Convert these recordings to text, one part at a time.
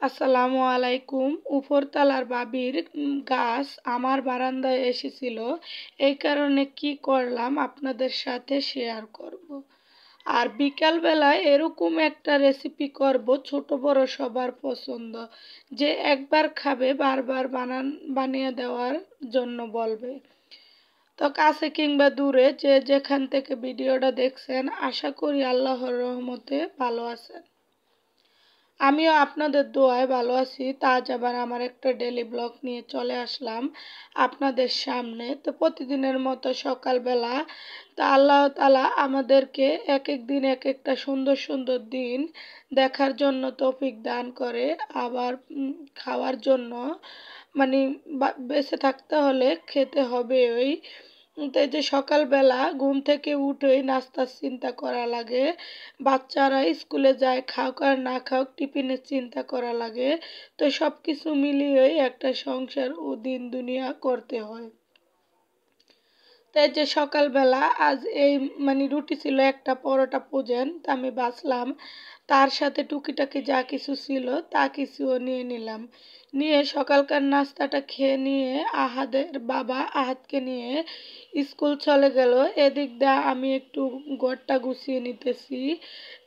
আসসালামু আলাইকুম। উপরতলার বাবির গাছ আমার বারান্দায় এসেছিল। এই কারণে কি করলাম আপনাদের সাথে শেয়ার করব। আর বিকালবেলায় এরকম একটা রেসিপি করব, ছোট বড় সবার পছন্দ, যে একবার খাবে বারবার বানিয়ে দেওয়ার জন্য বলবে। তো কাছে কিংবা দূরে যে যেখান থেকে ভিডিওটা দেখছেন, আশা করি আল্লাহর রহমতে ভালো আছেন। আমিও আপনাদের দোয়ায় ভালো আছি। তা আজ আবার আমার একটা ডেইলি ব্লগ নিয়ে চলে আসলাম আপনাদের সামনে। তো প্রতিদিনের মতো সকালবেলা তা আল্লাহ তাআলা আমাদেরকে এক এক দিন এক একটা সুন্দর সুন্দর দিন দেখার জন্য তৌফিক দান করে। আবার খাওয়ার জন্য, মানে বেঁচে থাকতে হলে খেতে হবে। ওই তো এই যে সকালবেলা ঘুম থেকে উঠেই নাস্তার চিন্তা করা লাগে, বাচ্চারা স্কুলে যায় খাওক আর না খাওক টিফিনের চিন্তা করা লাগে। তো সব কিছু মিলিয়েই একটা সংসার ও দিন দুনিয়া করতে হয়। তাই যে সকালবেলা আজ এই, রুটি ছিল একটা, পরোটা পূজেন তা আমি বাছলাম, তার সাথে টুকিটাকি যা কিছু ছিল তা কিছুও নিয়ে নিলাম। নিয়ে সকালকার নাস্তাটা খেয়ে নিয়ে আহাদের বাবা আহাদকে নিয়ে স্কুল চলে গেল। এদিক দিয়ে আমি একটু ঘরটা গুছিয়ে নিতেছি,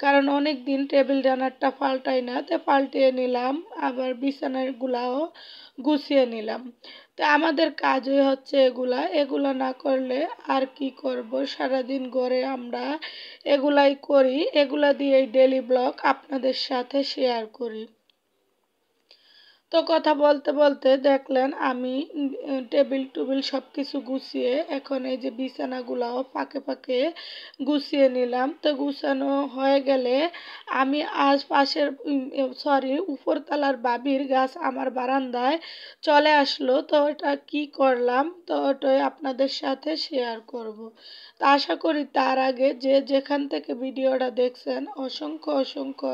কারণ অনেক দিন টেবিল রানারটা পাল্টাই না, তো পাল্টিয়ে নিলাম। আবার বিছানাগুলাও গুছিয়ে নিলাম। তো আমাদের কাজই হচ্ছে এগুলা, এগুলা না করলে আর কি করব। সারাদিন ঘরে আমরা এগুলাই করি, এগুলা দিয়েই ডেইলি ব্লগ আপনাদের সাথে শেয়ার করি। তো কথা বলতে বলতে দেখলেন আমি টেবিল টুবিল সব কিছু গুছিয়ে এখন এই যে বিছানাগুলাও পাকে পাকে গুছিয়ে নিলাম। তো গুছানো হয়ে গেলে আমি আজ পাশের উপরতলার বাবির গাছ আমার বারান্দায় চলে আসলো। তো এটা কি করলাম, তো ওটাই আপনাদের সাথে শেয়ার করব। তা আশা করি তার আগে যে যেখান থেকে ভিডিওটা দেখছেন অসংখ্য অসংখ্য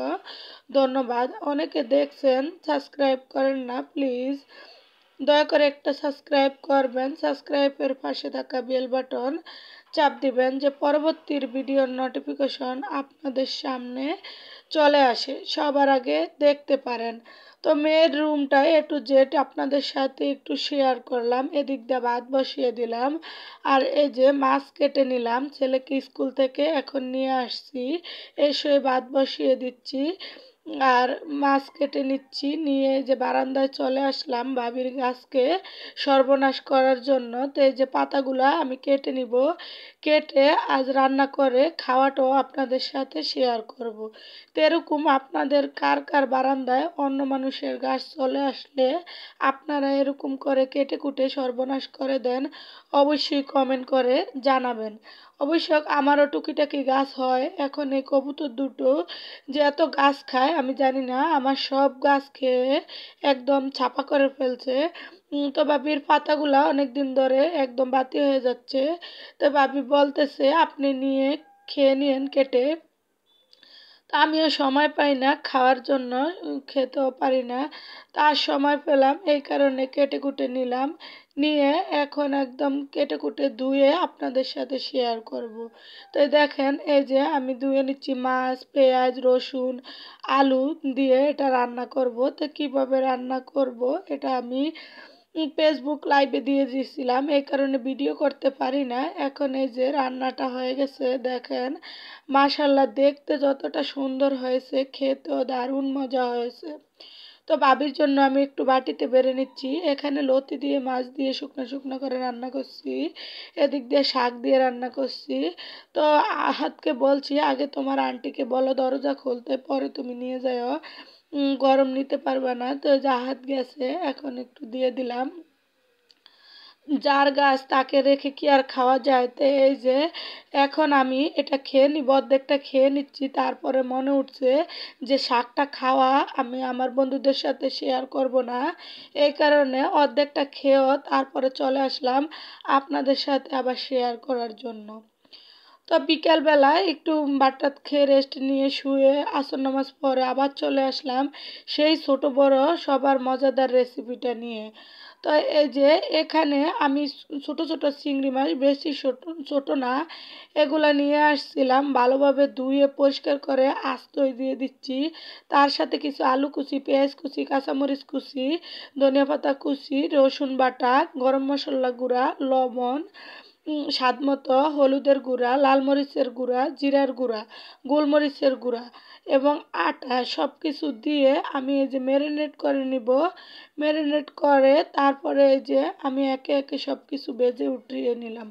ধন্যবাদ। অনেকে দেখছেন সাবস্ক্রাইব করেন না, প্লিজ দয়া করে একটা সাবস্ক্রাইব করবেন। সাবস্ক্রাইবের পাশে থাকা বেল বাটন চাপ দিবেন, যে পরবর্তীর ভিডিওর নোটিফিকেশন আপনাদের সামনে চলে আসে, সবার আগে দেখতে পারেন। তো মেয়ের রুমটা টু জেড আপনাদের সাথে একটু শেয়ার করলাম। এদিক দিয়ে ভাত বসিয়ে দিলাম, আর এই যে মাছ কেটে নিলাম, ছেলেকে স্কুল থেকে এখন নিয়ে আসছি, এসে ভাত বসিয়ে দিচ্ছি আর মাছ কেটে নিচ্ছি। নিয়ে যে বারান্দায় চলে আসলাম ভাবির গাছকে সর্বনাশ করার জন্য। তো এই যে পাতাগুলা আমি কেটে নিব, কেটে আজ রান্না করে খাওয়াটাও আপনাদের সাথে শেয়ার করব। তো এরকম আপনাদের কার কার বারান্দায় অন্য মানুষের গাছ চলে আসলে আপনারা এরকম করে কেটে কুটে সর্বনাশ করে দেন, অবশ্যই কমেন্ট করে জানাবেন। অবশ্য আমারও টুকিটাকি গাছ হয়। এখন এই কবুতর দুটো যে এত গাছ খায় আমি জানি না, আমার সব গাছ খেয়ে একদম ছাপা করে ফেলছে। তো বাবির পাতাগুলা অনেক দিন ধরে একদম বাতি হয়ে যাচ্ছে। তো বাবি বলতেছে আপনি নিয়ে খেয়ে নিয়েন কেটে। তা আমিও সময় পাই না খাওয়ার জন্য, খেতেও পারি না। তার সময় পেলাম এই কারণে কেটে কুটে নিলাম। নিয়ে এখন একদম কেটে কুটে ধুয়ে আপনাদের সাথে শেয়ার করব। তো এই দেখেন এই যে আমি ধুয়ে নিচ্ছি মাছ, পেঁয়াজ, রসুন, আলু দিয়ে এটা রান্না করব। তো কিভাবে রান্না করব এটা আমি ফেসবুক লাইভে দিয়ে দিয়েছিলাম, এই কারণে ভিডিও করতে পারি না। এখন এই যে রান্নাটা হয়ে গেছে দেখেন, মাশাল্লাহ দেখতে যতটা সুন্দর হয়েছে খেতেও দারুণ মজা হয়েছে। তো ভাবির জন্য আমি একটু বাটিতে বেড়ে নিচ্ছি। এখানে লতি দিয়ে মাছ দিয়ে শুকনো শুকনো করে রান্না করছি, এদিক দিয়ে শাক দিয়ে রান্না করছি। তো আহাতকে বলছি আগে তোমার আন্টিকে বলো দরজা খুলতে, পরে তুমি নিয়ে যাও, গরম নিতে পারবে না। তো জাহাজ গেছে, এখন একটু দিয়ে দিলাম। যার গাছ তাকে রেখে কি আর খাওয়া যায়। তো এই যে এখন আমি এটা খেয়ে নিব, অর্ধেকটা খেয়ে নিচ্ছি। তারপরে মনে উঠছে যে শাকটা খাওয়া আমি আমার বন্ধুদের সাথে শেয়ার করব না, এই কারণে অর্ধেকটা খেয়েও তারপরে চলে আসলাম আপনাদের সাথে আবার শেয়ার করার জন্য। তো বিকেলবেলা একটু ভাত খেয়ে রেস্ট নিয়ে শুয়ে আসর নামাজ পরে আবার চলে আসলাম সেই ছোট বড় সবার মজাদার রেসিপিটা নিয়ে। তো তো এই যে এখানে আমি ছোট ছোট চিংড়ি মাছ, বেশি ছোট ছোট না, এগুলা নিয়ে আসছিলাম। ভালোভাবে ধুয়ে পরিষ্কার করে আস্তই দিয়ে দিচ্ছি। তার সাথে কিছু আলু কুচি, পেঁয়াজ কুচি, কাঁচামরিচ কুচি, ধনিয়া পাতা কুচি, রসুন বাটা, গরম মশলা গুঁড়া, লবণ, স্বাদ মতো হলুদের গুঁড়া, লাল মরিচের গুঁড়া, জিরার গুঁড়া, গোলমরিচের গুঁড়া এবং আটা সব কিছু দিয়ে আমি এই যে ম্যারিনেট করে নিব। ম্যারিনেট করে তারপরে এই যে আমি একে একে সব কিছু ভেজে উঠিয়ে নিলাম।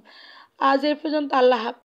আজ এই পর্যন্ত। আল্লাহ হাফেজ।